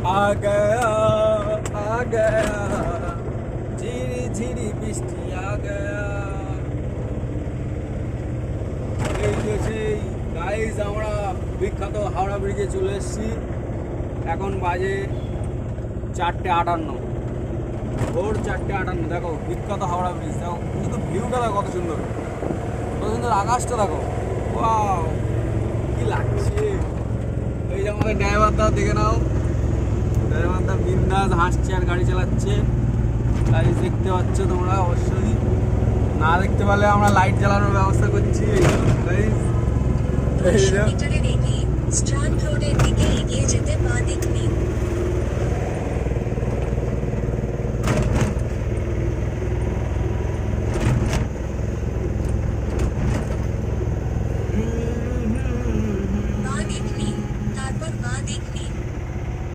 आ गया झिरी झिरी বৃষ্টি आ गया। এই যে সেই গাইজ আমরা বিখ্যাত হাওড়া ব্রিজে চলে এসেছি। এখন বাজে 4:58, ভোর 4:58। দেখো বিখ্যাত হাওড়া ব্রিজ, দেখো কিন্তু ভিউটা দেখো কত সুন্দর, কত সুন্দর আকাশটা দেখো, ওয়াও কি লাগছে। এই যে আমাদের ড্রাইভারটা দেখে নাও, ড্রাইভারটা বিন্দাস হাসছে আর গাড়ি চালাচ্ছে। গাড়ি দেখতে পাচ্ছ তোমরা, অবশ্যই না দেখতে পারলে আমরা লাইট জ্বালানোর ব্যবস্থা করছি। মিটারের এগিয়ে স্ট্র্যান্ড রোডের দিকে এগিয়ে যেতে বাঁ দিক নিন।